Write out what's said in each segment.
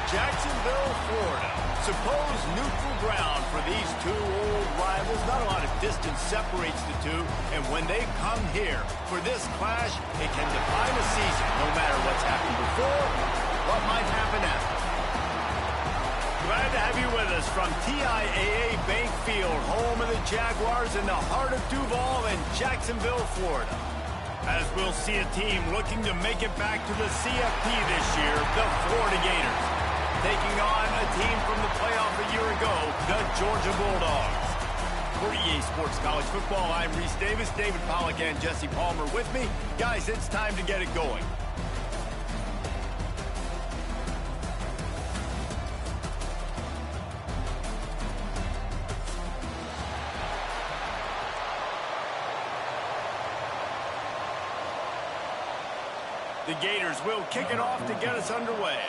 Jacksonville, Florida. Supposed neutral ground for these two old rivals. Not a lot of distance separates the two. And when they come here for this clash, it can define a season, no matter what's happened before, what might happen after. Glad to have you with us from TIAA Bank Field, home of the Jaguars in the heart of Duval and Jacksonville, Florida. As we'll see a team looking to make it back to the CFP this year, the Florida Gators, taking on a team from the playoff a year ago, the Georgia Bulldogs. For EA Sports College Football, I'm Reese Davis, David Pollack and Jesse Palmer with me. Guys, it's time to get it going. The Gators will kick it off to get us underway.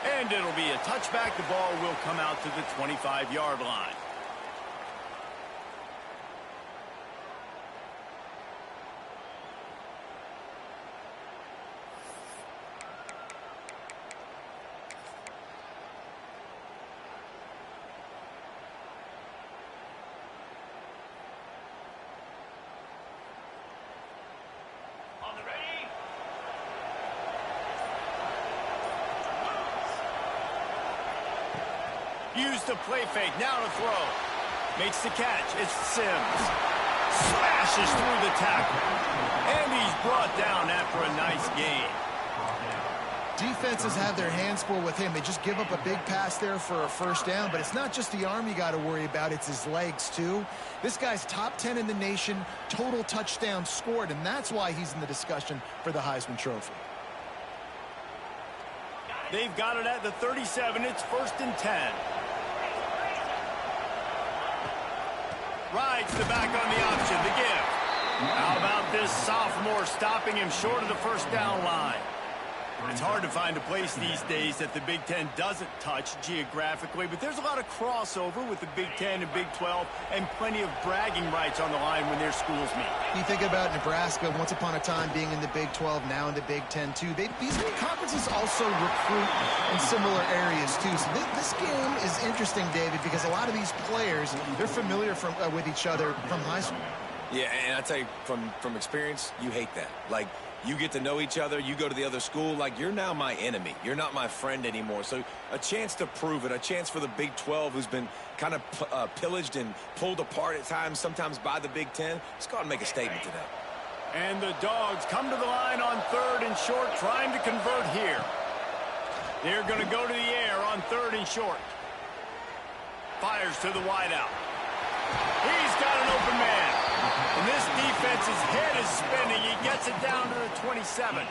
And it'll be a touchback. The ball will come out to the 25-yard line. Use the play fake, now to throw. Makes the catch, it's Sims. Smashes through the tackle. And he's brought down after a nice gain. Defenses have their hands full with him. They just give up a big pass there for a first down, but it's not just the arm you got to worry about, it's his legs too. This guy's top 10 in the nation, total touchdowns scored, and that's why he's in the discussion for the Heisman Trophy. They've got it at the 37, it's 1st and 10. Rides the back on the option, the give. How about this sophomore stopping him short of the first down line? It's hard to find a place these days that the Big Ten doesn't touch geographically, but there's a lot of crossover with the Big Ten and Big 12 and plenty of bragging rights on the line when their schools meet. You think about Nebraska, once upon a time being in the Big 12, now in the Big 10 too. These conferences also recruit in similar areas too. So this game is interesting, David, because a lot of these players, they're familiar with each other from high school. Yeah, and I tell you, from experience, you hate that. Like, you get to know each other, you go to the other school, like, you're now my enemy. You're not my friend anymore. So a chance to prove it, a chance for the Big 12, who's been kind of pillaged and pulled apart at times, sometimes by the Big 10. Let's go out and make a statement today. And the Dogs come to the line on 3rd and short, trying to convert here. They're going to go to the air on 3rd and short. Fires to the wideout. He's got an open man. And this defense's head is spinning. He gets it down to the 27.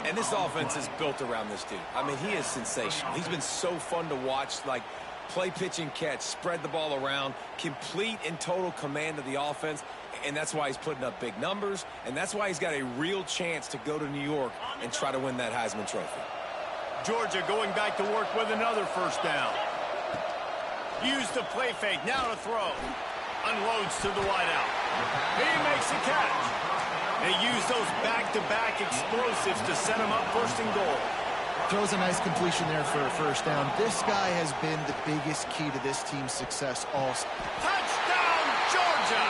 And this offense is built around this dude. I mean, he is sensational. He's been so fun to watch, like play, pitch, and catch, spread the ball around, complete and total command of the offense. And that's why he's putting up big numbers. And that's why he's got a real chance to go to New York and try to win that Heisman Trophy. Georgia going back to work with another first down. Use the play fake, now to throw. Unloads to the wideout. He makes a catch. They use those back-to-back explosives to set him up 1st and goal. Throws a nice completion there for a first down. This guy has been the biggest key to this team's success all season. Touchdown, Georgia!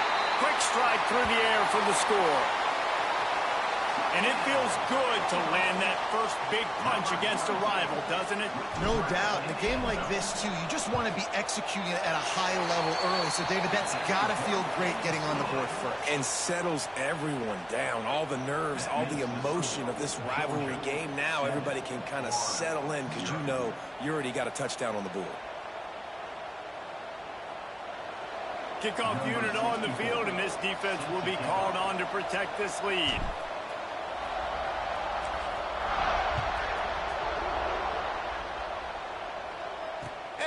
Quick strike through the air for the score. And it feels good to land that first big punch against a rival, doesn't it? No doubt. In a game like this, too, you just want to be executing it at a high level early. So, David, that's got to feel great getting on the board first. And settles everyone down. All the nerves, all the emotion of this rivalry game. Now everybody can kind of settle in because you know you already got a touchdown on the board. Kickoff unit on the field, and this defense will be called on to protect this lead.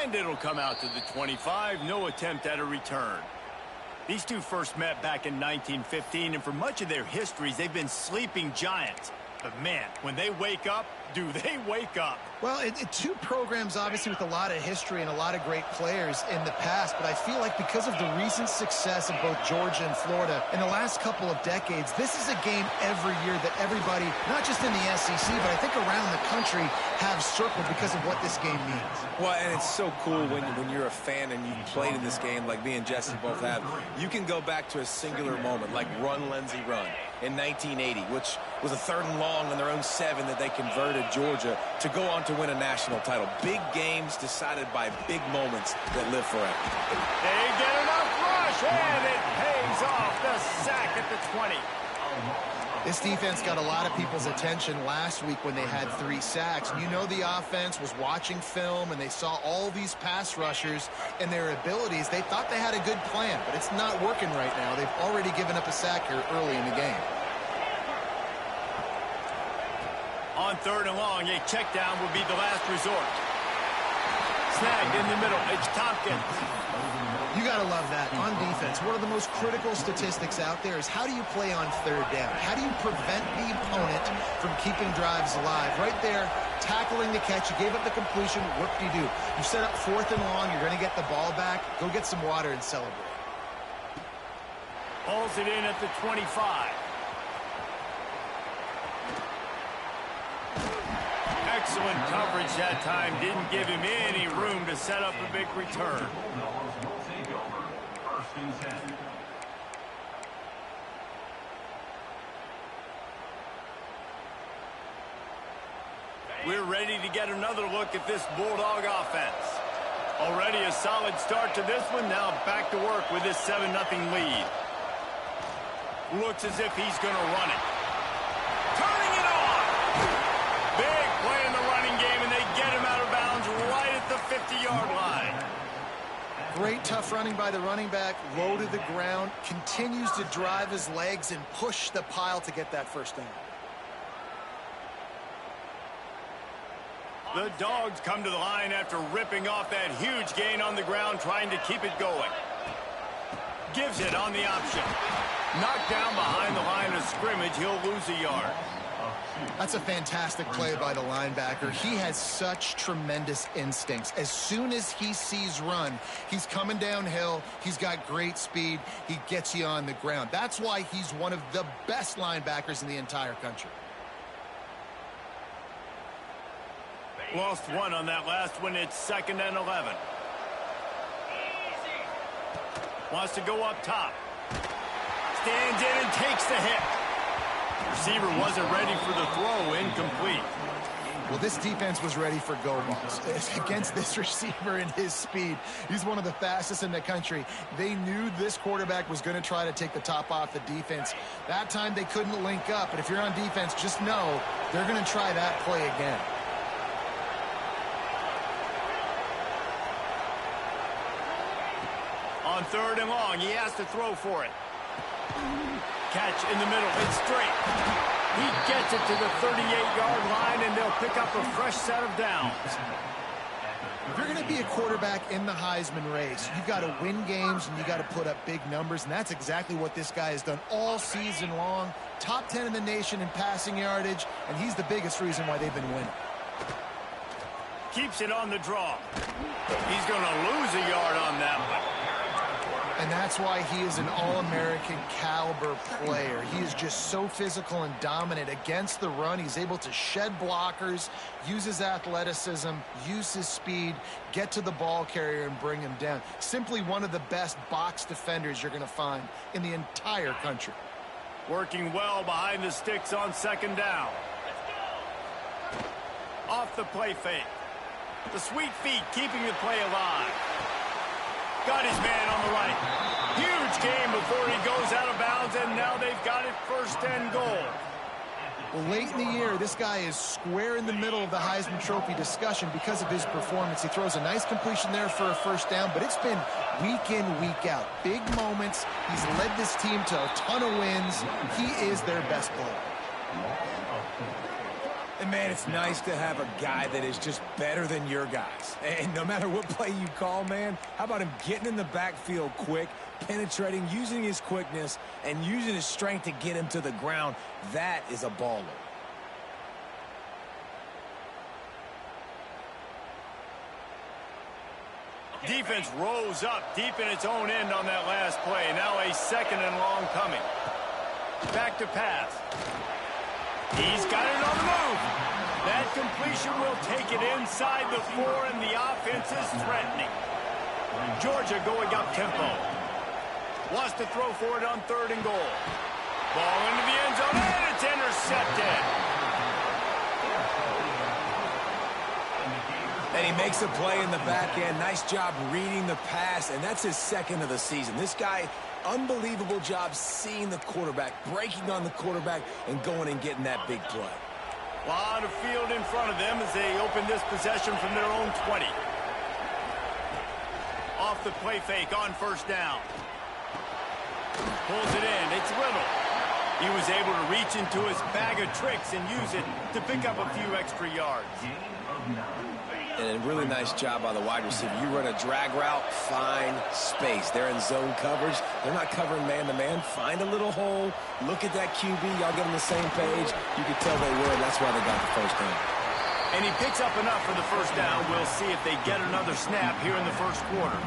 And it'll come out to the 25. No attempt at a return. These two first met back in 1915, and for much of their histories, they've been sleeping giants. But, man, when they wake up, do they wake up? Well, two programs, obviously, with a lot of history and a lot of great players in the past, but I feel like because of the recent success of both Georgia and Florida in the last couple of decades, this is a game every year that everybody, not just in the SEC, but I think around the country, have circled because of what this game means. Well, and it's so cool when you're a fan and you played in this game like me and Jesse both have. You can go back to a singular moment, like Run, Lindsey, Run in 1980, which was a 3rd and long on their own 7 that they converted Georgia to go on to win a national title. Big games decided by big moments that live forever. They get enough rush, and it pays off. The sack at the 20. This defense got a lot of people's attention last week when they had 3 sacks. You know the offense was watching film, and they saw all these pass rushers and their abilities. They thought they had a good plan, but it's not working right now. They've already given up a sack here early in the game. On 3rd and long, a check down would be the last resort. Snagged in the middle. It's Tompkins. You got to love that on defense. One of the most critical statistics out there is how do you play on 3rd down? How do you prevent the opponent from keeping drives alive? Right there, tackling the catch. You gave up the completion. Whoop-de-doo. You set up 4th and long. You're going to get the ball back. Go get some water and celebrate. Pulls it in at the 25. Excellent coverage that time. Didn't give him any room to set up a big return. We're ready to get another look at this Bulldog offense. Already a solid start to this one. Now back to work with this 7-0 lead. Looks as if he's going to run it. Turning it on! Big play in the running game, and they get him out of bounds right at the 50-yard line. Great tough running by the running back. Low to the ground. Continues to drive his legs and push the pile to get that first down. The Dogs come to the line after ripping off that huge gain on the ground, trying to keep it going. Gives it on the option. Knocked down behind the line of scrimmage. He'll lose a yard. That's a fantastic play by the linebacker. He has such tremendous instincts. As soon as he sees run, he's coming downhill. He's got great speed. He gets you on the ground. That's why he's one of the best linebackers in the entire country. Lost one on that last one. It's 2nd and 11. Wants to go up top. Stands in and takes the hit. Receiver wasn't ready for the throw. Incomplete. Well, this defense was ready for go balls against this receiver and his speed. He's one of the fastest in the country. They knew this quarterback was going to try to take the top off the defense. That time they couldn't link up, but if you're on defense, just know they're going to try that play again. On 3rd and long, he has to throw for it. Catch in the middle. It's straight. He gets it to the 38-yard line, and they'll pick up a fresh set of downs. If you're going to be a quarterback in the Heisman race, you've got to win games and you got to put up big numbers, and that's exactly what this guy has done all season long. Top 10 in the nation in passing yardage, and he's the biggest reason why they've been winning. Keeps it on the draw. He's going to lose a yard on that one. And that's why he is an All-American caliber player. He is just so physical and dominant against the run. He's able to shed blockers, use his athleticism, use his speed, get to the ball carrier and bring him down. Simply one of the best box defenders you're going to find in the entire country. Working well behind the sticks on 2nd down. Off the play fake. The sweet feet keeping the play alive. Got his man on the right. Huge game before he goes out of bounds, and now they've got it 1st and goal. Well, late in the year, this guy is square in the middle of the Heisman Trophy discussion because of his performance. He throws a nice completion there for a 1st down, but it's been week in, week out. Big moments. He's led this team to a ton of wins. He is their best player. And, man, it's nice to have a guy that is just better than your guys. And no matter what play you call, man, how about him getting in the backfield quick, penetrating, using his quickness, and using his strength to get him to the ground? That is a baller. Defense rose up deep in its own end on that last play. Now a 2nd and long coming. Back to pass. He's got it on the move. That completion will take it inside the 4, and the offense is threatening. Georgia going up tempo. Wants to throw for it on 3rd and goal. Ball into the end zone, and it's intercepted. And he makes a play in the back end. Nice job reading the pass, and that's his 2nd of the season. This guy, unbelievable job seeing the quarterback, breaking on the quarterback, and going and getting that big play. A lot of field in front of them as they open this possession from their own 20. Off the play fake on 1st down. Pulls it in. It's Little. He was able to reach into his bag of tricks and use it to pick up a few extra yards. And a really nice job by the wide receiver. You run a drag route, find space. They're in zone coverage. They're not covering man-to-man. Find a little hole. Look at that QB. Y'all get on the same page. You can tell they were, and that's why they got the 1st down. And he picks up enough for the 1st down. We'll see if they get another snap here in the 1st quarter.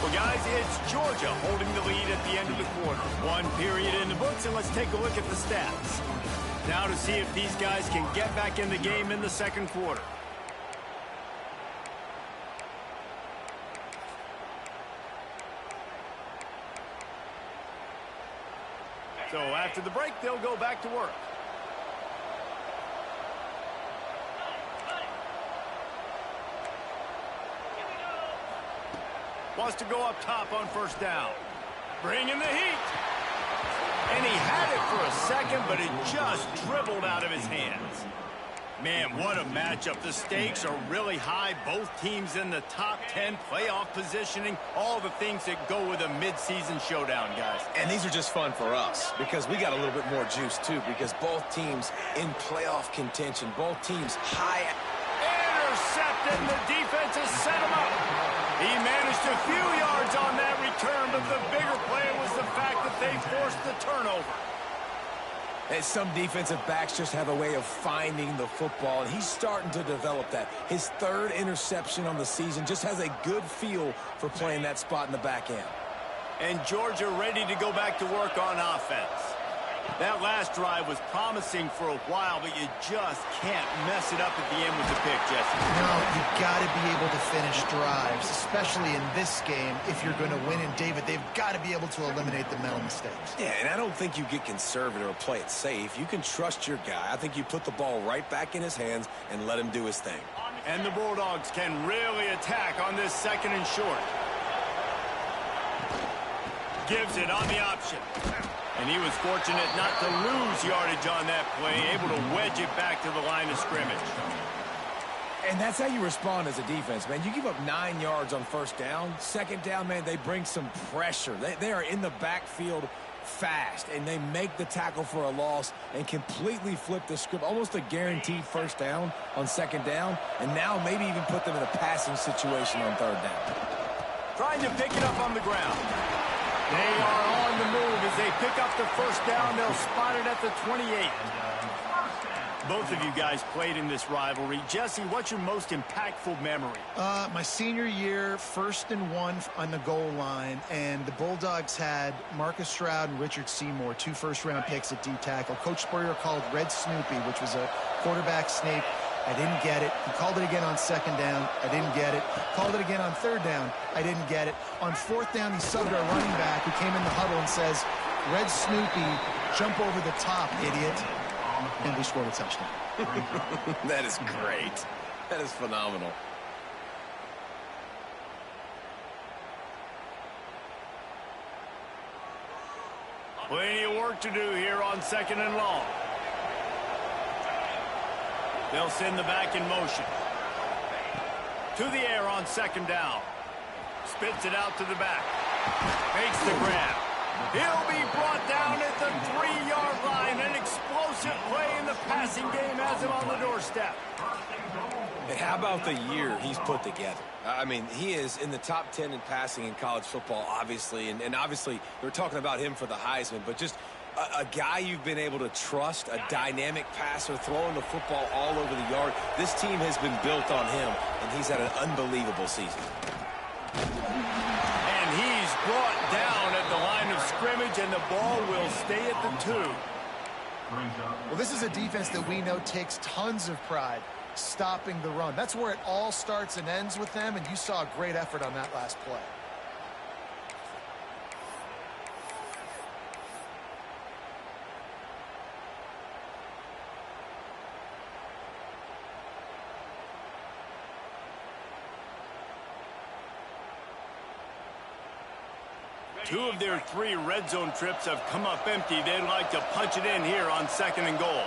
Well, guys, it's Georgia holding the lead at the end of the quarter. 1 period in the books, and let's take a look at the stats. Now to see if these guys can get back in the game in the 2nd quarter. So after the break, they'll go back to work. Wants to go up top on 1st down. Bringing the heat. And he had it for a second, but it just dribbled out of his hands. Man, what a matchup. The stakes are really high. Both teams in the top 10, playoff positioning, all the things that go with a midseason showdown, guys. And these are just fun for us because we got a little bit more juice, too, because both teams in playoff contention, both teams high. Intercepted, and the defense has set him up. He managed a few yards on that return, but the bigger play was the fact that they forced the turnover. And some defensive backs just have a way of finding the football, and he's starting to develop that. His 3rd interception on the season, just has a good feel for playing that spot in the back end. And Georgia ready to go back to work on offense. That last drive was promising for a while, but you just can't mess it up at the end with the pick, Jesse. No, you've got to be able to finish drives, especially in this game. If you're going to win, and David, they've got to be able to eliminate the mental mistakes. Yeah, and I don't think you get conservative or play it safe. You can trust your guy. I think you put the ball right back in his hands and let him do his thing. And the Bulldogs can really attack on this 2nd and short. Gives it on the option. And he was fortunate not to lose yardage on that play, able to wedge it back to the line of scrimmage. And that's how you respond as a defense, man. You give up 9 yards on 1st down. 2nd down, man, they bring some pressure. They are in the backfield fast, and they make the tackle for a loss and completely flip the script. Almost a guaranteed 1st down on 2nd down, and now maybe even put them in a passing situation on 3rd down. Trying to pick it up on the ground. They are on the move as they pick up the 1st down. They'll spot it at the 28. Both of you guys played in this rivalry. Jesse, what's your most impactful memory? My senior year, 1st and 1 on the goal line, and the Bulldogs had Marcus Stroud and Richard Seymour, 2 first-round picks at D-tackle. Coach Spurrier called Red Snoopy, which was a quarterback sneak. I didn't get it. He called it again on 2nd down. I didn't get it. Called it again on 3rd down. I didn't get it. On 4th down, he subbed our running back who came in the huddle and says, Red Snoopy, jump over the top, idiot. And we scored a touchdown. That is great. That is phenomenal. Plenty of work to do here on 2nd and long. They'll send the back in motion. To the air on 2nd down. Spits it out to the back. Makes the grab. He'll be brought down at the 3-yard line. An explosive play in the passing game has him on the doorstep. And how about the year he's put together? I mean, he is in the top 10 in passing in college football, obviously. And obviously, we're talking about him for the Heisman. But just a guy you've been able to trust, a dynamic passer, throwing the football all over the yard. This team has been built on him, and he's had an unbelievable season. brought down at the line of scrimmage, and the ball will stay at the 2. Well, this is a defense that we know takes tons of pride stopping the run. That's where it all starts and ends with them, and you saw a great effort on that last play. Two of their 3 red zone trips have come up empty. They'd like to punch it in here on 2nd and goal.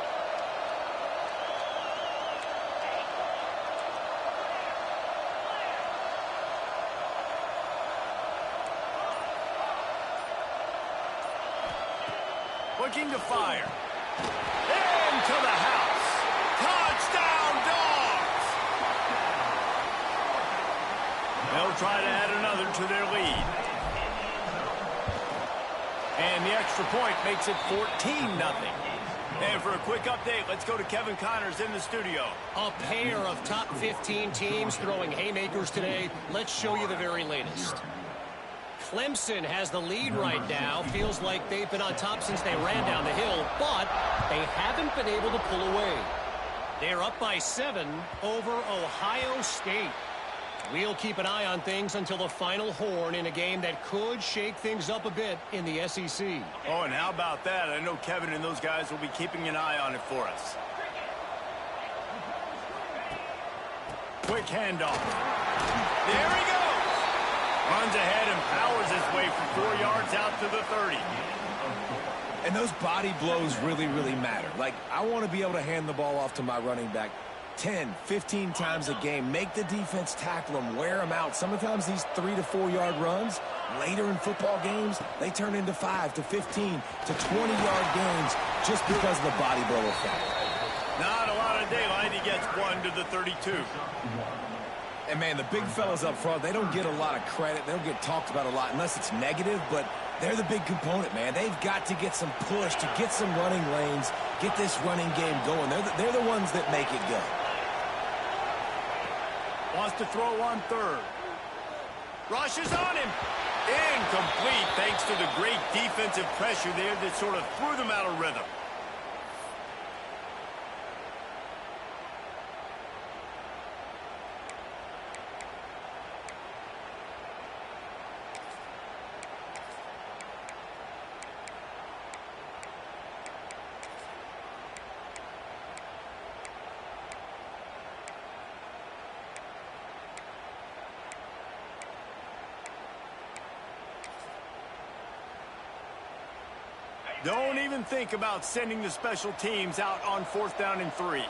Looking to fire. Into the house. Touchdown, Dawgs! They'll try to add another to their lead. And the extra point makes it 14-0. And for a quick update, let's go to Kevin Connors in the studio. A pair of top 15 teams throwing haymakers today. Let's show you the very latest. Clemson has the lead right now. Feels like they've been on top since they ran down the hill, but they haven't been able to pull away. They're up by 7 over Ohio State. We'll keep an eye on things until the final horn in a game that could shake things up a bit in the SEC. Oh, and how about that? I know Kevin and those guys will be keeping an eye on it for us. Quick handoff. There he goes. Runs ahead and powers his way for 4 yards out to the 30. And those body blows really, really matter. Like, I want to be able to hand the ball off to my running back 10, 15 times a game. Make the defense tackle them, wear them out. Sometimes these 3 to 4 yard runs, later in football games, they turn into 5 to 15 to 20 yard gains just because of the body blow effect. Not a lot of daylight. He gets 1 to the 32. And, man, the big fellas up front, they don't get a lot of credit. They don't get talked about a lot unless it's negative, but they're the big component, man. They've got to get some push, to get some running lanes, get this running game going. They're the ones that make it go. Wants to throw on 3rd. Rushes on him. Incomplete thanks to the great defensive pressure there that sort of threw them out of rhythm. Don't even think about sending the special teams out on 4th down and 3.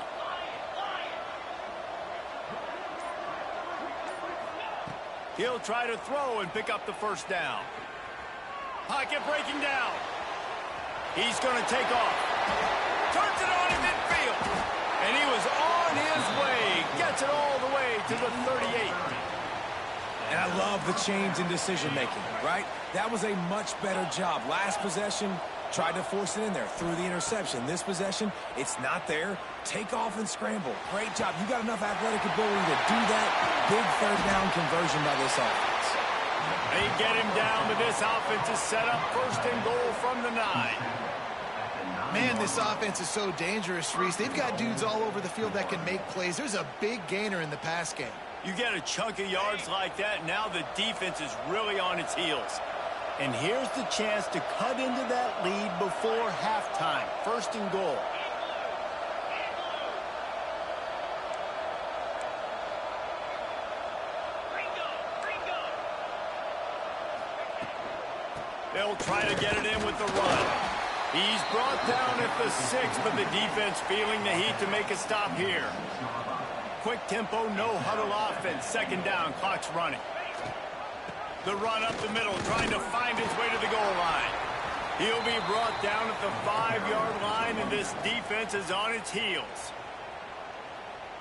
He'll try to throw and pick up the 1st down. Pocket breaking down. He's going to take off. Turns it on in midfield. And he was on his way. Gets it all the way to the 38. And I love the change in decision-making, right? That was a much better job. Last possession, tried to force it in there through the interception. This possession, it's not there. Take off and scramble. Great job. You got enough athletic ability to do that. Big 3rd down conversion by this offense. They get him down, but this offense is set up 1st and goal from the 9. Man, this offense is so dangerous, Reese. They've got dudes all over the field that can make plays. There's a big gainer in the pass game. You get a chunk of yards like that, now the defense is really on its heels. And here's the chance to cut into that lead before halftime. 1st and goal. They'll try to get it in with the run. He's brought down at the 6, but the defense feeling the heat to make a stop here. Quick tempo, no huddle offense. 2nd down, clock's running. The run up the middle, trying to find his way to the goal line. He'll be brought down at the 5-yard line, and this defense is on its heels.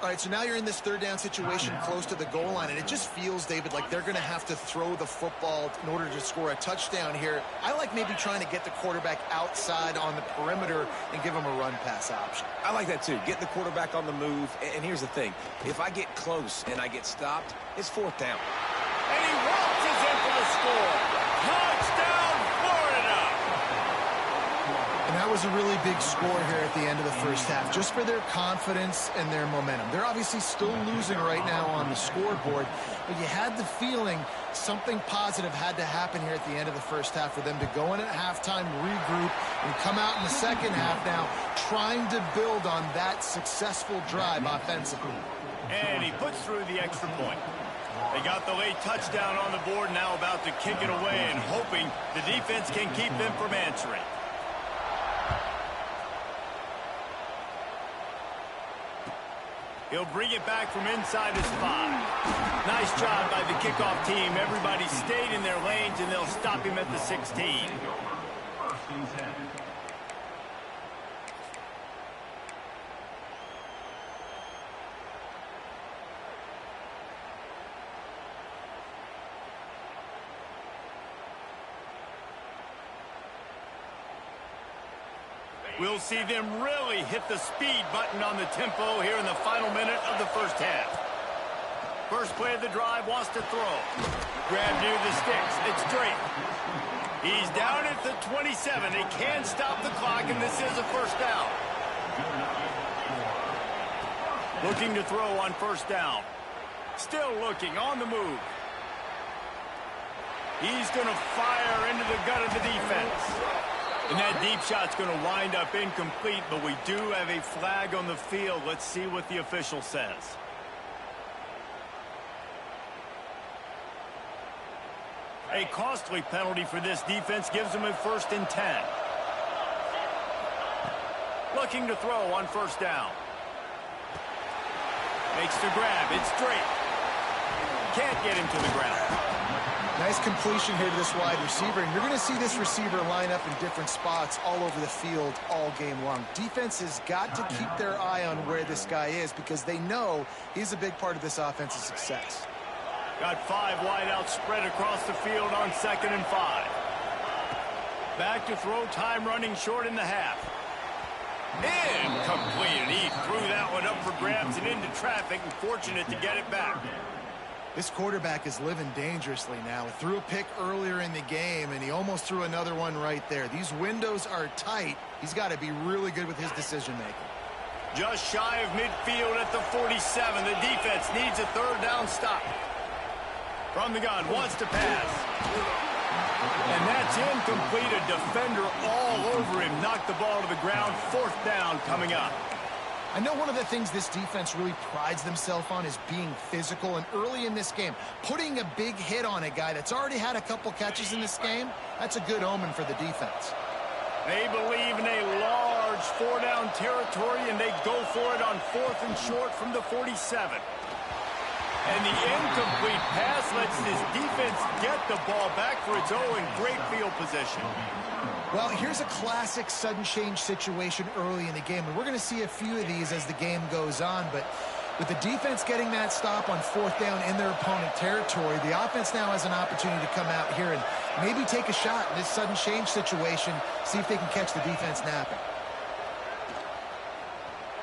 All right, so now you're in this 3rd down situation close to the goal line, and it just feels, David, like they're going to have to throw the football in order to score a touchdown here. I like maybe trying to get the quarterback outside on the perimeter and give him a run-pass option. I like that, too. Get the quarterback on the move. And here's the thing. If I get close and I get stopped, it's 4th down. And he waltzes in for the score. Touchdown, Florida! And that was a really big score here at the end of the first half, just for their confidence and their momentum. They're obviously still losing right now on the scoreboard, but you had the feeling something positive had to happen here at the end of the first half for them to go in at halftime, regroup, and come out in the second half now trying to build on that successful drive offensively. And he puts through the extra point. They got the late touchdown on the board, now about to kick it away and hoping the defense can keep them from answering. He'll bring it back from inside his 5. Nice job by the kickoff team. Everybody stayed in their lanes, and they'll stop him at the 16. We'll see them really hit the speed button on the tempo here in the final minute of the first half. First play of the drive, wants to throw. Grab near the sticks. It's Drake. He's down at the 27. They can't stop the clock, and this is a first down. Looking to throw on first down. Still looking, on the move. He's going to fire into the gut of the defense. And that deep shot's going to wind up incomplete, but we do have a flag on the field. Let's see what the official says. A costly penalty for this defense gives them a 1st and 10. Looking to throw on first down. Makes the grab. It's Drake. Can't get him to the ground. Nice completion here to this wide receiver, and you're going to see this receiver line up in different spots all over the field all game long. Defense has got to keep their eye on where this guy is because they know he's a big part of this offense's success. Got 5 wideouts spread across the field on 2nd and 5. Back to throw, time running short in the half. Incomplete, and he threw that one up for grabs and into traffic, and fortunate to get it back. This quarterback is living dangerously now. He threw a pick earlier in the game, and he almost threw another one right there. These windows are tight. He's got to be really good with his decision-making. Just shy of midfield at the 47. The defense needs a 3rd down stop. From the gun, wants to pass. And that's incomplete. A defender all over him. Knocked the ball to the ground. 4th down coming up. I know one of the things this defense really prides themselves on is being physical, and early in this game, putting a big hit on a guy that's already had a couple catches in this game, that's a good omen for the defense. They believe in a large 4-down territory, and they go for it on 4th and short from the 47. And the incomplete pass lets this defense get the ball back for its own great field position. Well, here's a classic sudden change situation early in the game, and we're going to see a few of these as the game goes on, but with the defense getting that stop on 4th down in their opponent territory, the offense now has an opportunity to come out here and maybe take a shot in this sudden change situation, see if they can catch the defense napping.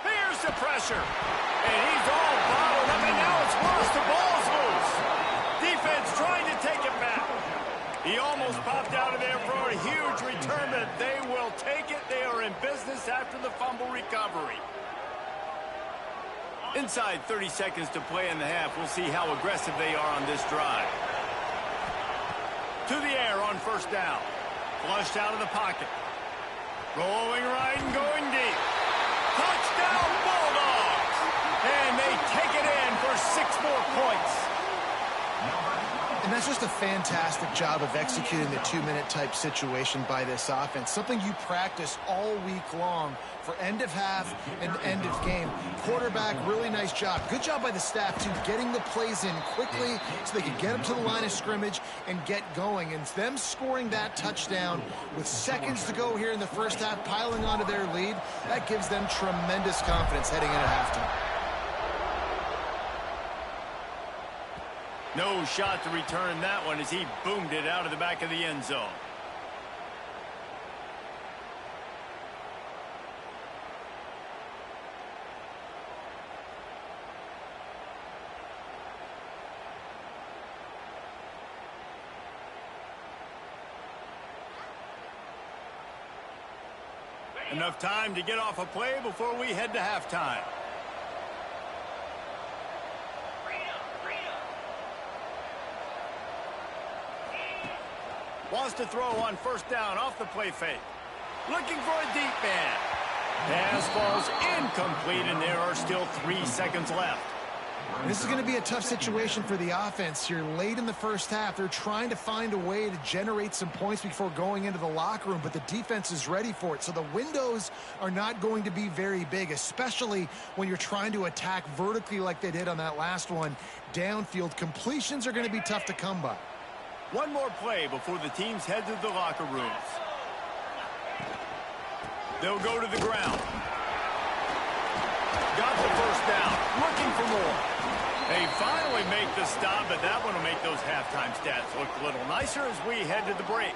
Here's the pressure, and he's all bottled up, and now it's worse. The ball's loose. Defense trying to take it back. He almost popped out of there for a huge return, but they will take it. They are in business after the fumble recovery. Inside 30 seconds to play in the half. We'll see how aggressive they are on this drive. To the air on first down. Flushed out of the pocket. Rolling right and going deep. Touchdown Bulldogs! And they take it in for 6 more points. And that's just a fantastic job of executing the 2-minute type situation by this offense. Something you practice all week long for end of half and end of game. Quarterback, really nice job. Good job by the staff, too, getting the plays in quickly so they could get them to the line of scrimmage and get going. And them scoring that touchdown with seconds to go here in the first half, piling onto their lead, that gives them tremendous confidence heading into halftime. No shot to return that one as he boomed it out of the back of the end zone. Enough time to get off a play before we head to halftime. Wants to throw on first down off the play fake. Looking for a deep man. Pass falls incomplete, and there are still 3 seconds left. This is going to be a tough situation for the offense here. Late in the first half, they're trying to find a way to generate some points before going into the locker room, but the defense is ready for it. So the windows are not going to be very big, especially when you're trying to attack vertically like they did on that last one. Downfield completions are going to be tough to come by. One more play before the teams head to the locker rooms. They'll go to the ground. Got the first down. Looking for more. They finally make the stop, but that one will make those halftime stats look a little nicer as we head to the break.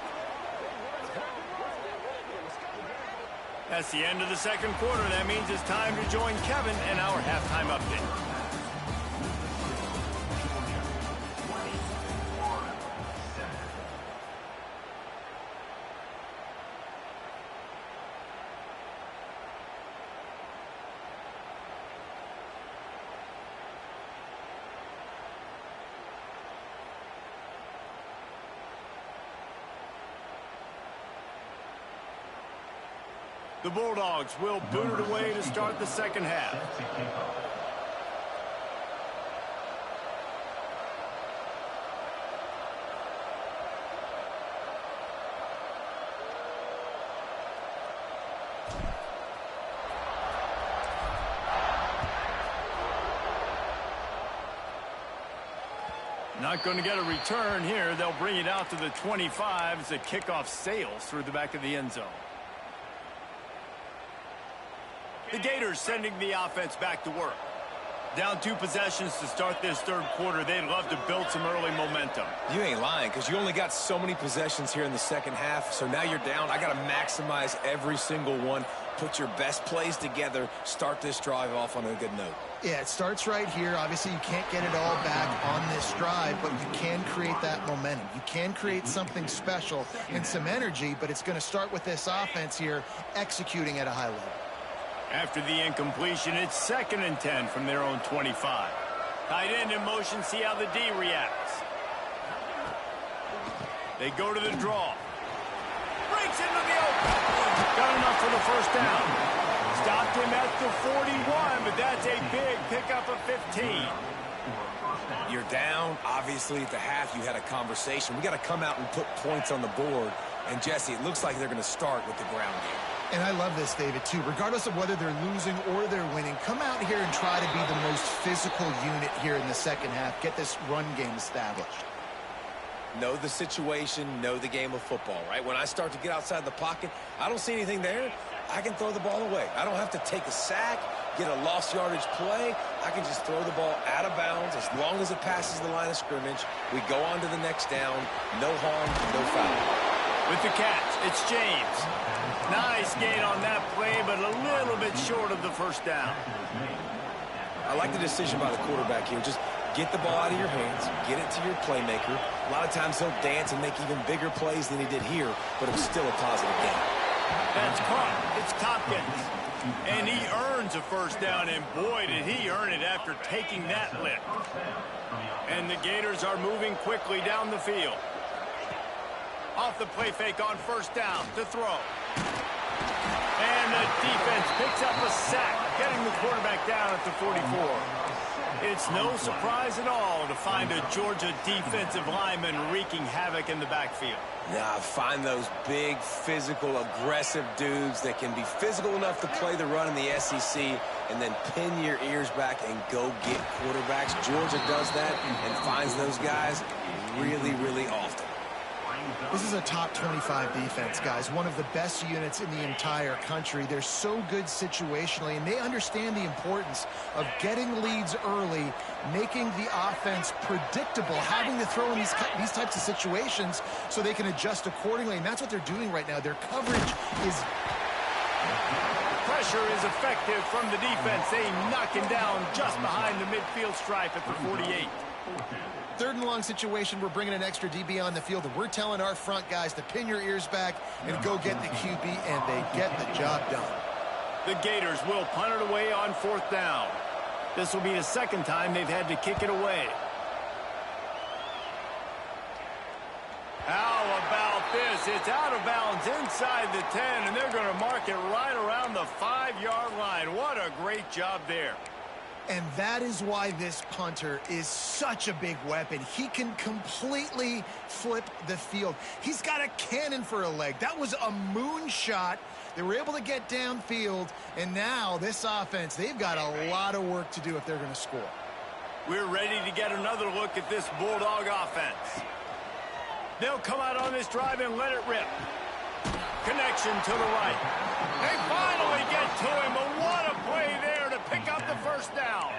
That's the end of the second quarter. That means it's time to join Kevin and our halftime update. The Bulldogs will boot it away to start the second half. Not going to get a return here. They'll bring it out to the 25 as the kickoff sails through the back of the end zone. The Gators sending the offense back to work. Down 2 possessions to start this third quarter. They'd love to build some early momentum. You ain't lying, because you only got so many possessions here in the second half, so now you're down. I got to maximize every single one, put your best plays together, start this drive off on a good note. Yeah, it starts right here. Obviously, you can't get it all back on this drive, but you can create that momentum. You can create something special and some energy, but it's going to start with this offense here executing at a high level. After the incompletion, it's 2nd and 10 from their own 25. Tight end in motion, see how the D reacts. They go to the draw. Breaks into the open. Got enough for the first down. Stopped him at the 41, but that's a big pickup of 15. You're down. Obviously, at the half, you had a conversation. We got to come out and put points on the board. And, Jesse, it looks like they're going to start with the ground game. And I love this, David, too. Regardless of whether they're losing or they're winning, come out here and try to be the most physical unit here in the second half. Get this run game established. Know the situation, know the game of football, right? When I start to get outside the pocket, I don't see anything there. I can throw the ball away. I don't have to take a sack, get a lost yardage play. I can just throw the ball out of bounds as long as it passes the line of scrimmage. We go on to the next down. No harm, no foul. With the catch, it's James. Nice gain on that play, but a little bit short of the first down. I like the decision by the quarterback here. Just get the ball out of your hands, get it to your playmaker. A lot of times he'll dance and make even bigger plays than he did here, but it was still a positive game. That's caught. It's Tompkins. And he earns a first down, and boy, did he earn it after taking that lick. And the Gators are moving quickly down the field. Off the play fake on first down to throw. And the defense picks up a sack, getting the quarterback down at the 44. It's no surprise at all to find a Georgia defensive lineman wreaking havoc in the backfield. Nah, find those big, physical, aggressive dudes that can be physical enough to play the run in the SEC and then pin your ears back and go get quarterbacks. Georgia does that and finds those guys really, really often. This is a top 25 defense, guys. One of the best units in the entire country. They're so good situationally, and they understand the importance of getting leads early, making the offense predictable, having to throw in these types of situations so they can adjust accordingly, and that's what they're doing right now. Their coverage is... Pressure is effective from the defense. They knock him down just behind the midfield stripe at the 48. Third and long situation, we're bringing an extra DB on the field, and we're telling our front guys to pin your ears back and go get the QB, and they get the job done. The Gators will punt it away on 4th down. This will be the second time they've had to kick it away. How about this? It's out of bounds inside the 10, and they're going to mark it right around the 5-yard line. What a great job there. And that is why this punter is such a big weapon. He can completely flip the field. He's got a cannon for a leg. That was a moonshot. They were able to get downfield, and now this offense, they've got a lot of work to do if they're going to score. We're ready to get another look at this Bulldog offense. They'll come out on this drive and let it rip. Connection to the right. They finally get to him, but what a play there to pick up the first down.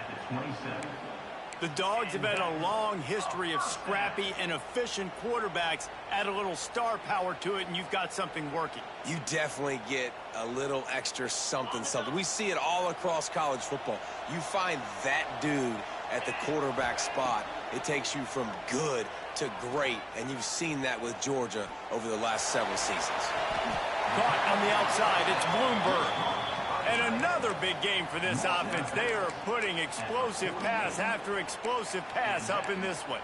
The Dogs have had a long history of scrappy and efficient quarterbacks. Add a little star power to it, and you've got something working. You definitely get a little extra something. We see it all across college football. You find that dude at the quarterback spot, it takes you from good to great, and you've seen that with Georgia over the last several seasons. Caught on the outside, it's Bloomberg. And another big game for this offense. They are putting explosive pass after explosive pass up in this one.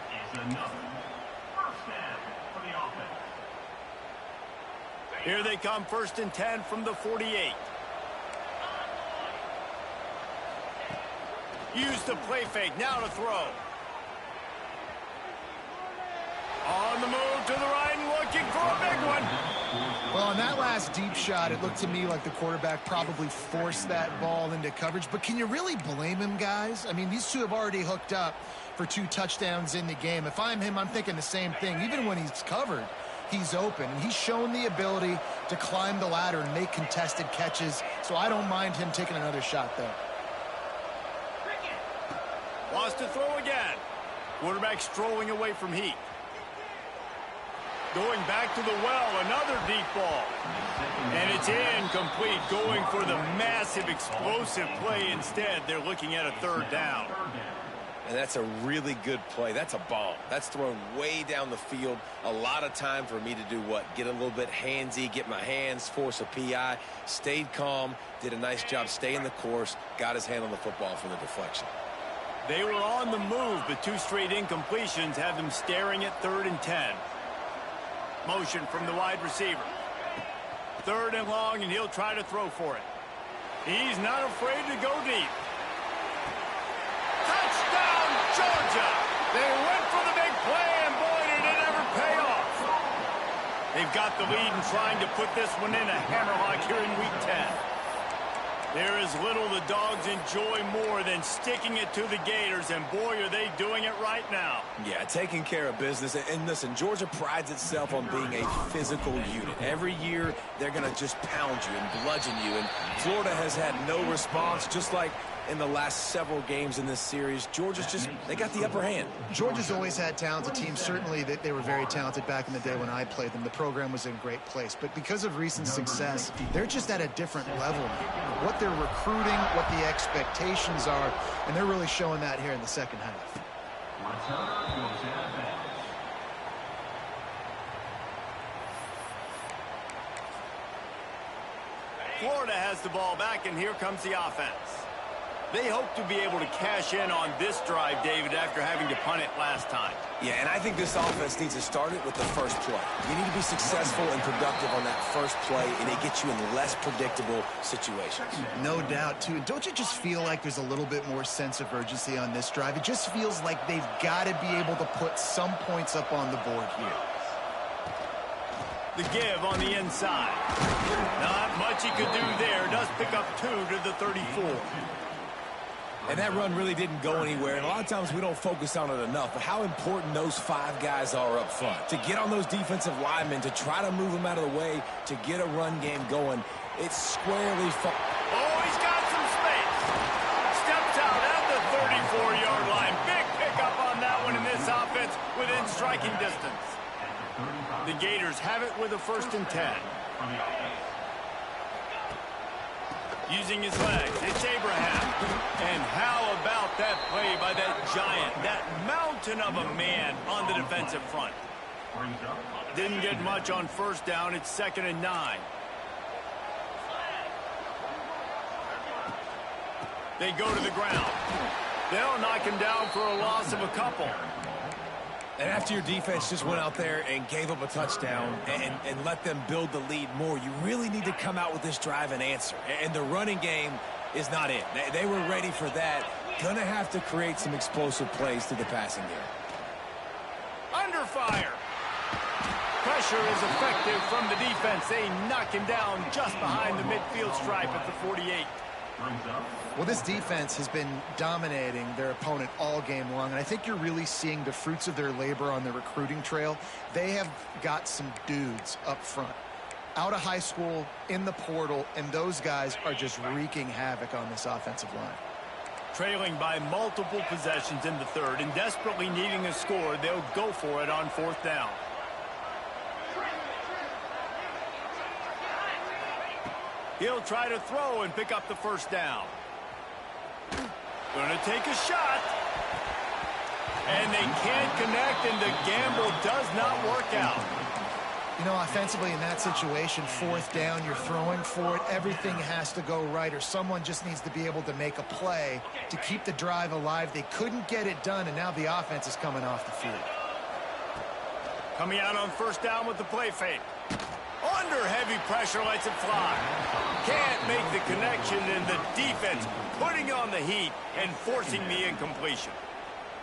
Here they come, 1st and 10 from the 48. Use the play fake, now to throw. On the move to the right and looking for a big one. Well, on that last deep shot, it looked to me like the quarterback probably forced that ball into coverage. But can you really blame him, guys? I mean, these two have already hooked up for 2 touchdowns in the game. If I'm him, I'm thinking the same thing. Even when he's covered, he's open. And he's shown the ability to climb the ladder and make contested catches. So I don't mind him taking another shot there. Wants to throw again. Quarterback strolling away from heat. Going back to the well, another deep ball. And it's incomplete, going for the massive explosive play instead. They're looking at a 3rd down. And that's a really good play. That's a bomb. That's thrown way down the field. A lot of time for me to do what? Get a little bit handsy, get my hands, force a PI. Stayed calm, did a nice job staying the course, got his hand on the football for the deflection. They were on the move, but 2 straight incompletions have them staring at 3rd and 10. Motion from the wide receiver. 3rd and long, and he'll try to throw for it. He's not afraid to go deep. Touchdown, Georgia! They went for the big play, and boy, did it ever pay off. They've got the lead and trying to put this one in a hammerlock here in Week 10. There is little the Dogs enjoy more than sticking it to the Gators, and boy, are they doing it right now. Yeah, taking care of business. And listen, Georgia prides itself on being a physical unit. Every year, they're going to just pound you and bludgeon you, and Florida has had no response, just like in the last several games in this series. Georgia's just, they got the upper hand. Georgia's always had talented teams. Certainly they were very talented back in the day when I played them. The program was in great place. But because of recent success, they're just at a different level now. What they're recruiting, what the expectations are, and they're really showing that here in the second half. Florida has the ball back, and here comes the offense. They hope to be able to cash in on this drive, David, after having to punt it last time. Yeah, and I think this offense needs to start it with the first play. You need to be successful and productive on that first play, and it gets you in less predictable situations. No doubt, too. And don't you just feel like there's a little bit more sense of urgency on this drive? It just feels like they've got to be able to put some points up on the board here. The give on the inside. Not much he could do there. Does pick up 2 to the 34. And that run really didn't go anywhere. And a lot of times we don't focus on it enough. But how important those 5 guys are up front. To get on those defensive linemen, to try to move them out of the way, to get a run game going. It's squarely fun. Oh, he's got some space. Steps out at the 34-yard line. Big pickup on that one in this offense within striking distance. The Gators have it with a 1st and 10. Using his legs, it's Abraham. And how about that play by that giant, that mountain of a man on the defensive front? Didn't get much on first down. It's 2nd and 9. They go to the ground. They'll knock him down for a loss of a couple. And after your defense just went out there and gave up a touchdown and let them build the lead more, you really need to come out with this drive and answer. And the running game is not it. They were ready for that. Gonna have to create some explosive plays through the passing game. Under fire. Pressure is effective from the defense. They knock him down just behind the midfield stripe at the 48. Well, this defense has been dominating their opponent all game long, and I think you're really seeing the fruits of their labor on the recruiting trail. They have got some dudes up front, out of high school, in the portal, and those guys are just wreaking havoc on this offensive line. Trailing by multiple possessions in the third and desperately needing a score, they'll go for it on 4th down. He'll try to throw and pick up the 1st down. Going to take a shot. And they can't connect, and the gamble does not work out. You know, offensively in that situation, 4th down, you're throwing for it. Everything has to go right, or someone just needs to be able to make a play to keep the drive alive. They couldn't get it done, and now the offense is coming off the field. Coming out on 1st down with the play fake. Under heavy pressure, lets it fly. Can't make the connection, and the defense putting on the heat and forcing the incompletion.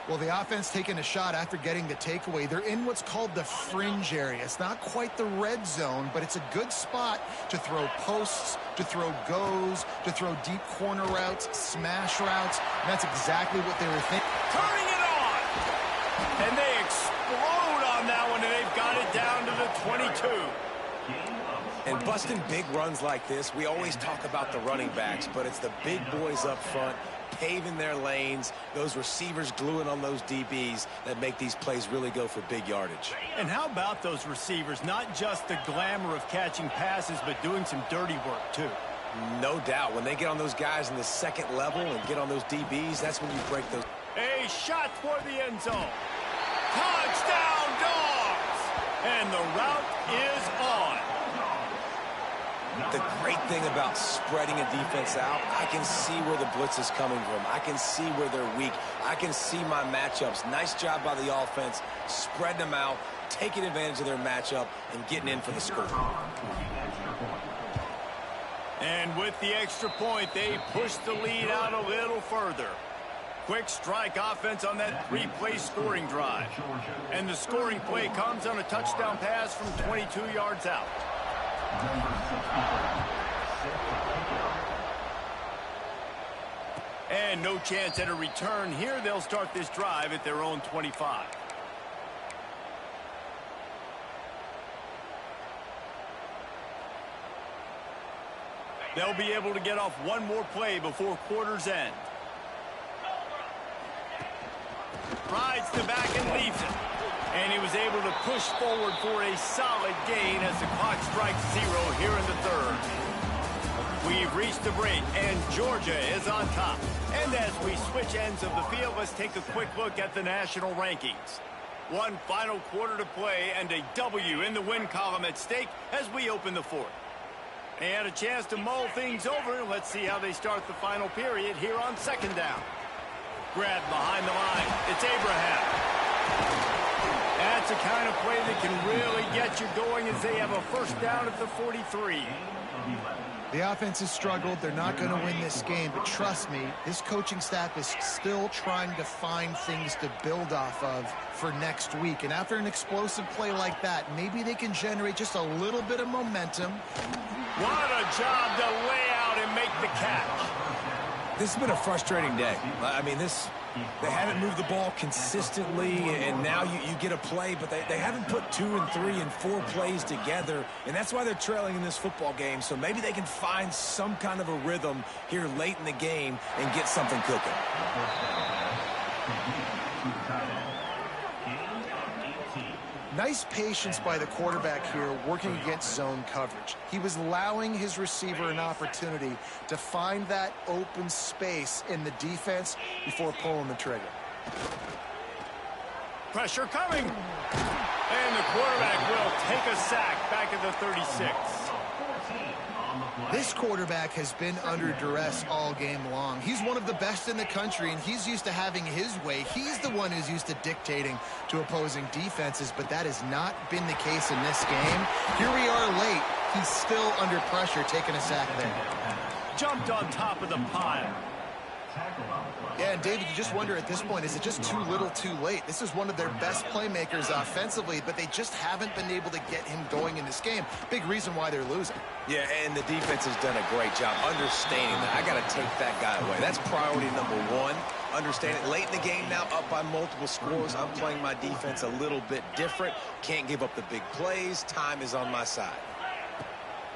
Well, the offense taking a shot after getting the takeaway. They're in what's called the fringe area. It's not quite the red zone, but it's a good spot to throw posts, to throw goes, to throw deep corner routes, smash routes. And that's exactly what they were thinking. Turning it on! And they explode on that one, and they've got it down to the 22. And busting big runs like this, we always talk about the running backs, but it's the big boys up front, paving their lanes, those receivers gluing on those DBs that make these plays really go for big yardage. And how about those receivers? Not just the glamour of catching passes, but doing some dirty work, too. No doubt. When they get on those guys in the 2nd level and get on those DBs, that's when you break those. A shot for the end zone. Touchdown, Dawgs! And the route is on. The great thing about spreading a defense out, I can see where the blitz is coming from. I can see where they're weak. I can see my matchups. Nice job by the offense, spreading them out, taking advantage of their matchup, and getting in for the score. And with the extra point, they push the lead out a little further. Quick strike offense on that 3-play scoring drive. And the scoring play comes on a touchdown pass from 22 yards out. And no chance at a return here. They'll start this drive at their own 25. They'll be able to get off one more play before quarter's end. Rides the back and leaves it. And he was able to push forward for a solid gain as the clock strikes 0 here in the third. We've reached the break, and Georgia is on top. And as we switch ends of the field, let's take a quick look at the national rankings. One final quarter to play, and a W in the win column at stake as we open the fourth. They had a chance to mull things over. Let's see how they start the final period here on 2nd down. Grabbed behind the line. It's Abraham. That's the kind of play that can really get you going as they have a 1st down at the 43. The offense has struggled. They're not going to win this game, but trust me, this coaching staff is still trying to find things to build off of for next week. And after an explosive play like that, maybe they can generate just a little bit of momentum. What a job to lay out and make the catch. This has been a frustrating day. I mean, they haven't moved the ball consistently, and now you get a play, but they haven't put 2 and 3 and 4 plays together, and that's why they're trailing in this football game. So maybe they can find some kind of a rhythm here late in the game and get something cooking. Nice patience by the quarterback here working against zone coverage. He was allowing his receiver an opportunity to find that open space in the defense before pulling the trigger. Pressure coming. And the quarterback will take a sack back at the 36. This quarterback has been under duress all game long. He's one of the best in the country, and he's used to having his way. He's the one who's used to dictating to opposing defenses, but that has not been the case in this game. Here we are late. He's still under pressure, taking a sack there. Jumped on top of the pile. Yeah, and David, you just wonder at this point, is it just too little too late? This is one of their best playmakers offensively, but they just haven't been able to get him going in this game. Big reason why they're losing. Yeah, and the defense has done a great job understanding that. I got to take that guy away. That's priority number one. Understand it. Late in the game now, up by multiple scores. I'm playing my defense a little bit different. Can't give up the big plays. Time is on my side.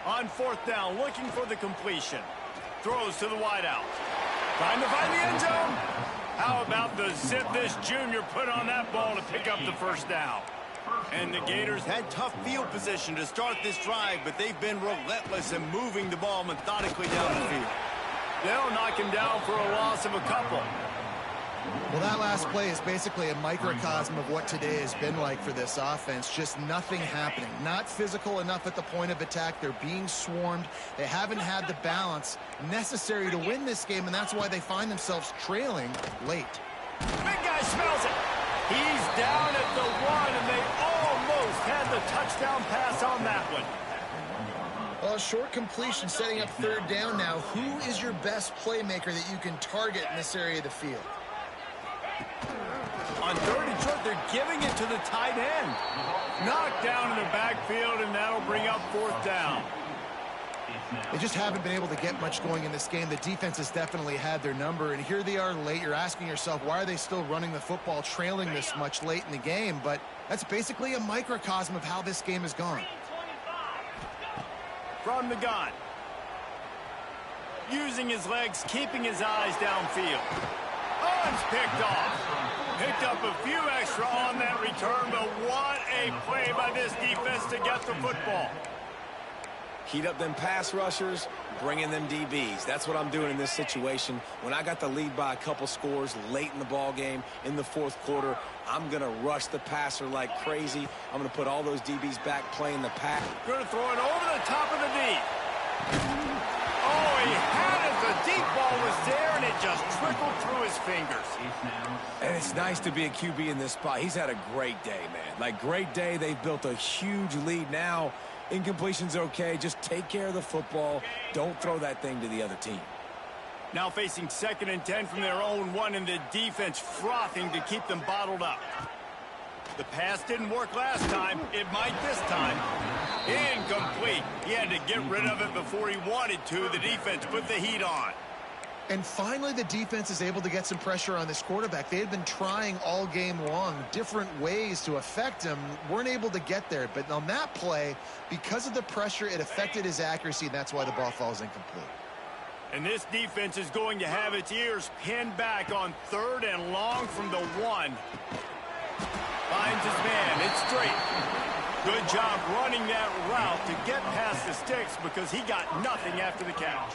On fourth down, looking for the completion. Throws to the wideout. Trying to find the end zone. How about the zip this junior put on that ball to pick up the first down? And the Gators had tough field position to start this drive, but they've been relentless in moving the ball methodically down the field. They'll knock him down for a loss of a couple. Well, that last play is basically a microcosm of what today has been like for this offense. Just nothing happening. Not physical enough at the point of attack. They're being swarmed. They haven't had the balance necessary to win this game, and that's why they find themselves trailing late. Big guy smells it. He's down at the 1, and they almost had the touchdown pass on that one. Well, a short completion setting up third down now. Who is your best playmaker that you can target in this area of the field? On third and short, they're giving it to the tight end. Knocked down in the backfield, and that'll bring up fourth down. They just haven't been able to get much going in this game. The defense has definitely had their number, and here they are late. You're asking yourself, why are they still running the football, trailing this much late in the game? But that's basically a microcosm of how this game has gone. From the gun. Using his legs, keeping his eyes downfield. Owens picked off. Picked up a few extra on that return, but what a play by this defense to get the football. Heat up them pass rushers, bring in them DBs. That's what I'm doing in this situation. When I got the lead by a couple scores late in the ball game, in the fourth quarter, I'm going to rush the passer like crazy. I'm going to put all those DBs back playing the pass. Going to throw it over the top of the deep. Oh, he had it. The deep ball was there, and it just trickled through his fingers. And it's nice to be a QB in this spot. He's had a great day, man. Like, great day. They've built a huge lead now. Incompletion's okay. Just take care of the football. Don't throw that thing to the other team. Now facing 2nd and 10 from their own 1, and the defense frothing to keep them bottled up. The pass didn't work last time. It might this time. Incomplete. He had to get rid of it before he wanted to. The defense put the heat on. And finally, the defense is able to get some pressure on this quarterback. They had been trying all game long, different ways to affect him, weren't able to get there. But on that play, because of the pressure, it affected his accuracy, and that's why the ball falls incomplete. And this defense is going to have its ears pinned back on 3rd and long from the 1. Finds his man. It's straight. Good job running that route to get past the sticks because he got nothing after the catch.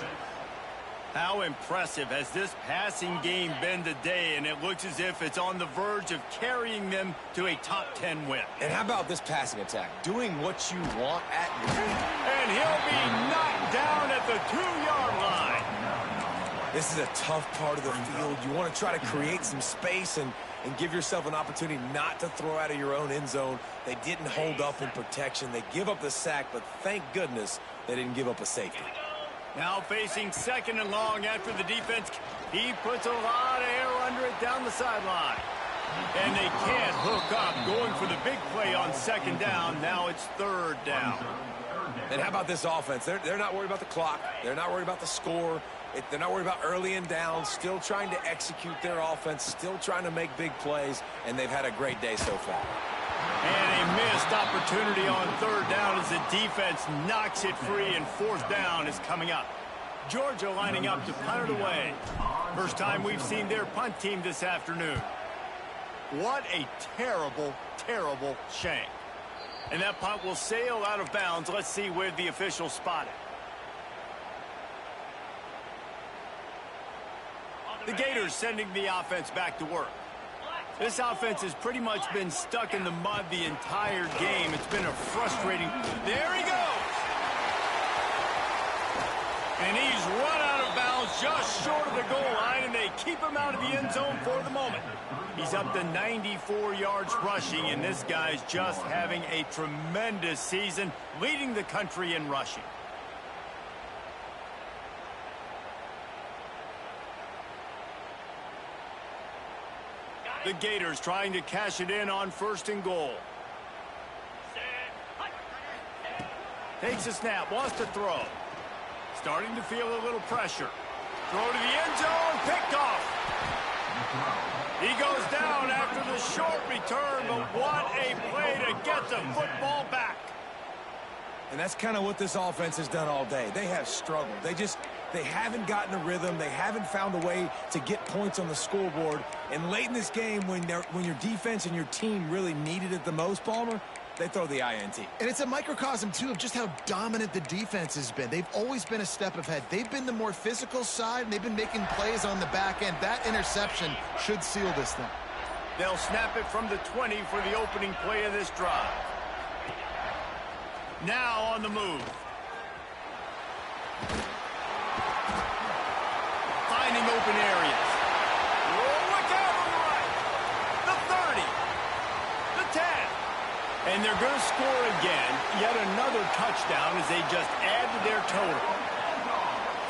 How impressive has this passing game been today, and it looks as if it's on the verge of carrying them to a top 10 win. And how about this passing attack? Doing what you want at your... And he'll be knocked down at the 2-yard line. This is a tough part of the field. You want to try to create some space and give yourself an opportunity not to throw out of your own end zone. They didn't hold up in protection. They give up the sack, but thank goodness they didn't give up a safety. Now facing 2nd and long after the defense. He puts a lot of air under it down the sideline. And they can't hook up, going for the big play on 2nd down. Now it's 3rd down. And how about this offense? They're not worried about the clock. They're not worried about the score. They're not worried about early and down. Still trying to execute their offense. Still trying to make big plays. And they've had a great day so far. And a missed opportunity on 3rd down as the defense knocks it free, and 4th down is coming up. Georgia lining up to punt it away. First time we've seen their punt team this afternoon. What a terrible, terrible shank. And that punt will sail out of bounds. Let's see where the officials spot it. The Gators sending the offense back to work. This offense has pretty much been stuck in the mud the entire game. It's been a frustrating... There he goes! And he's run out of bounds just short of the goal line, and they keep him out of the end zone for the moment. He's up to 94 yards rushing, and this guy's just having a tremendous season, leading the country in rushing. The Gators trying to cash it in on 1st and goal. Takes a snap, wants to throw. Starting to feel a little pressure. Throw to the end zone, picked off. He goes down after the short return, but what a play to get the football back. And that's kind of what this offense has done all day. They have struggled. They haven't gotten a rhythm. They haven't found a way to get points on the scoreboard. And late in this game, when your defense and your team really needed it the most, Palmer, they throw the INT. And it's a microcosm, too, of just how dominant the defense has been. They've always been a step ahead. They've been the more physical side, and they've been making plays on the back end. That interception should seal this thing. They'll snap it from the 20 for the opening play of this drive. Now on the move. Finding open areas. Oh, look out on the right. The 30. The 10. And they're going to score again. Yet another touchdown as they just add to their total.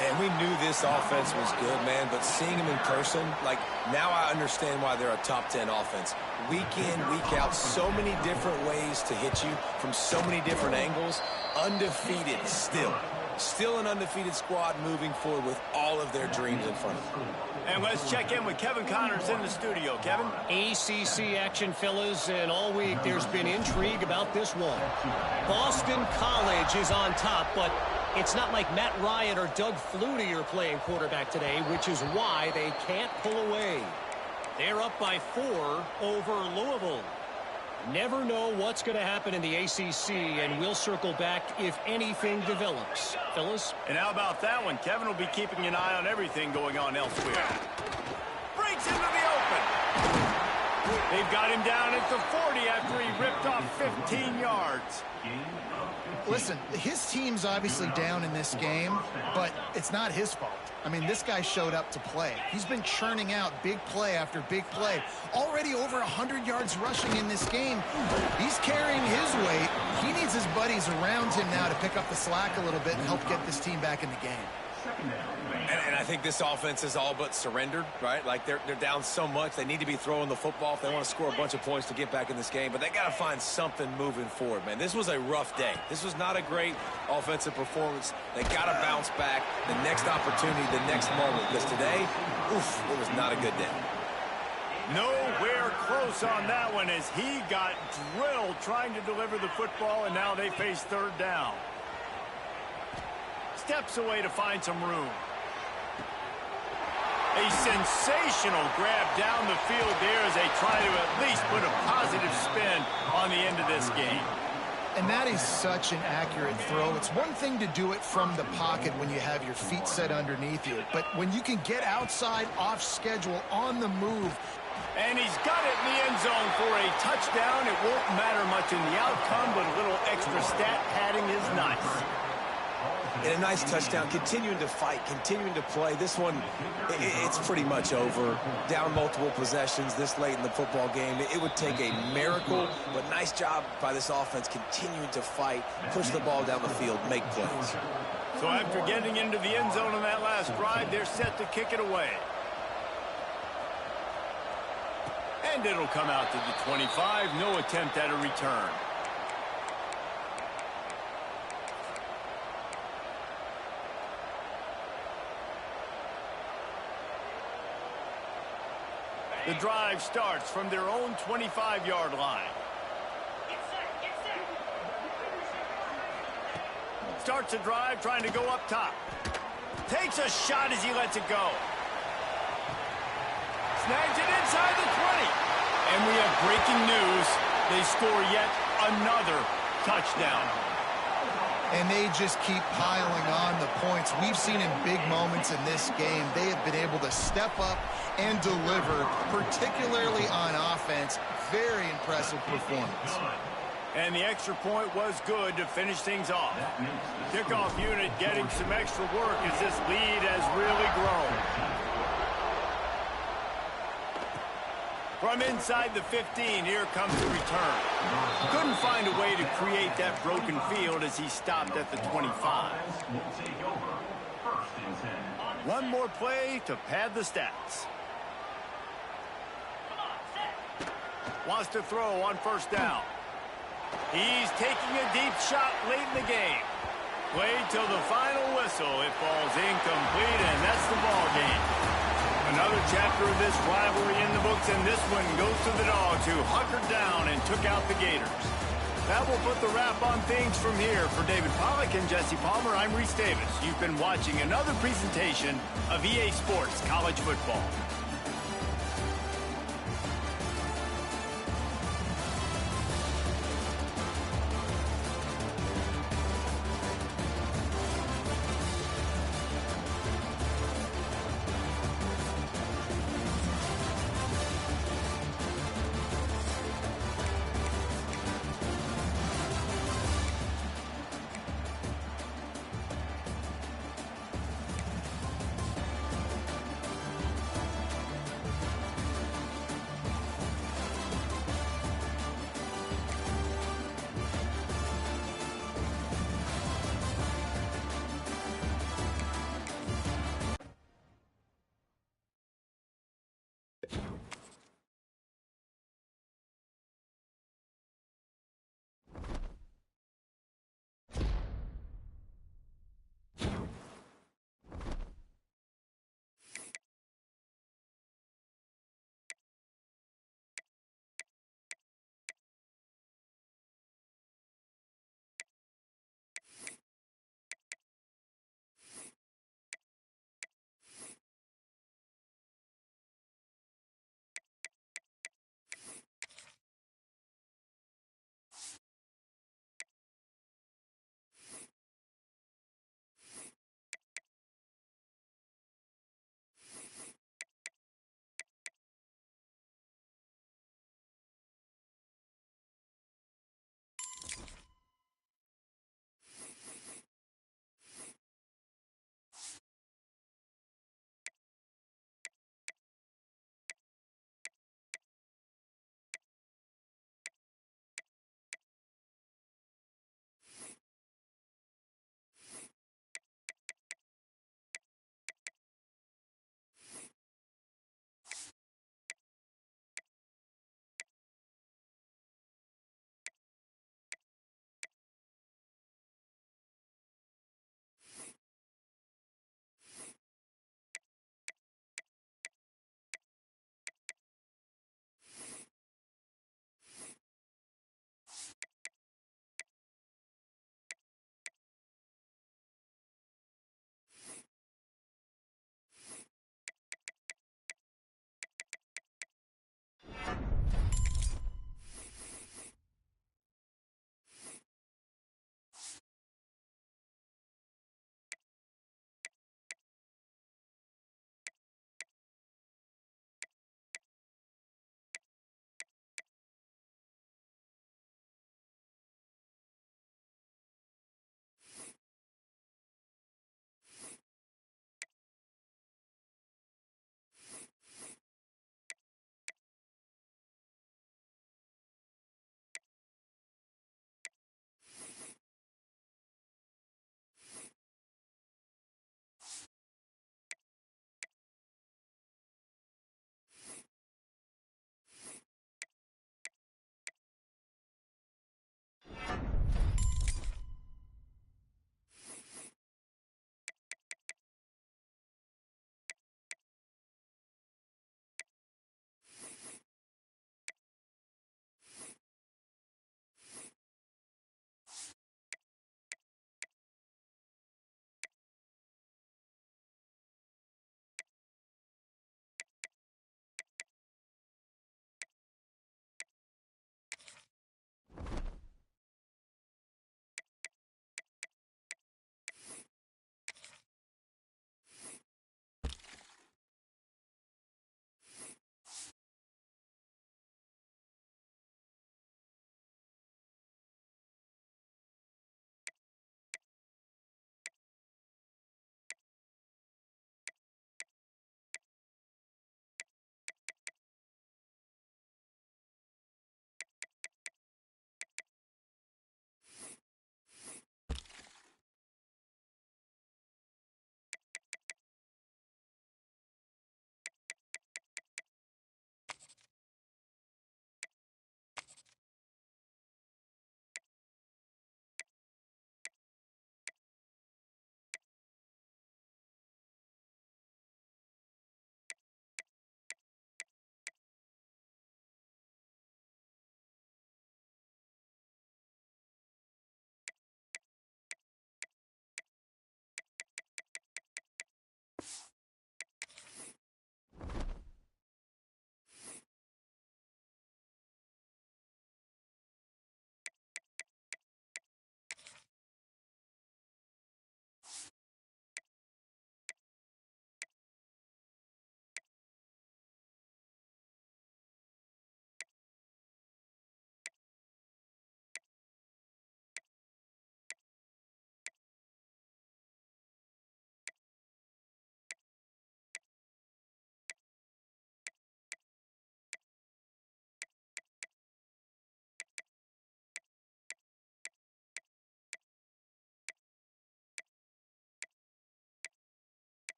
And we knew this offense was good, man, but seeing them in person, like, now I understand why they're a top 10 offense. Week in, week out, so many different ways to hit you from so many different angles. Undefeated still. Still an undefeated squad moving forward with all of their dreams in front of them. And let's check in with Kevin Connors in the studio. Kevin? ACC action, fellas, and all week there's been intrigue about this one. Boston College is on top, but it's not like Matt Ryan or Doug Flutie are playing quarterback today, which is why they can't pull away. They're up by 4 over Louisville. Never know what's going to happen in the ACC, and we'll circle back if anything develops. Fellas? And how about that one? Kevin will be keeping an eye on everything going on elsewhere. Breaks into the open. They've got him down at the 40 after he ripped off 15 yards. Listen, his team's obviously down in this game, but it's not his fault. I mean, this guy showed up to play. He's been churning out big play after big play. Already over 100 yards rushing in this game. He's carrying his weight. He needs his buddies around him now to pick up the slack a little bit and help get this team back in the game. And I think this offense is all but surrendered, right? Like, they're down so much. They need to be throwing the football if they want to score a bunch of points to get back in this game. But they got to find something moving forward, man. This was a rough day. This was not a great offensive performance. They got to bounce back the next opportunity, the next moment. Because today, oof, it was not a good day. Nowhere close on that one as he got drilled trying to deliver the football, and now they face 3rd down. Steps away to find some room. A sensational grab down the field there as they try to at least put a positive spin on the end of this game. And that is such an accurate throw. It's one thing to do it from the pocket when you have your feet set underneath you, but when you can get outside, off schedule, on the move. And he's got it in the end zone for a touchdown. It won't matter much in the outcome, but a little extra stat padding is nice. And a nice touchdown, continuing to fight, continuing to play. This one, it's pretty much over. Down multiple possessions this late in the football game. It would take a miracle, but nice job by this offense continuing to fight, push the ball down the field, make plays. So after getting into the end zone on that last drive, they're set to kick it away. And it'll come out to the 25. No attempt at a return. The drive starts from their own 25-yard line. Starts a drive trying to go up top. Takes a shot as he lets it go. Snags it inside the 20. And we have breaking news. They score yet another touchdown. And they just keep piling on the points. We've seen in big moments in this game, they have been able to step up and deliver, particularly on offense. Very impressive performance. And the extra point was good to finish things off. Kickoff unit getting some extra work as this lead has really grown. From inside the 15, here comes the return. Couldn't find a way to create that broken field as he stopped at the 25. One more play to pad the stats. Wants to throw on first down. He's taking a deep shot late in the game. Played till the final whistle. It falls incomplete, and that's the ball game. Another chapter of this rivalry in the books, and this one goes to the Dogs, who hunkered down and took out the Gators. That will put the wrap on things from here. For David Pollack and Jesse Palmer, I'm Reese Davis. You've been watching another presentation of EA Sports College Football.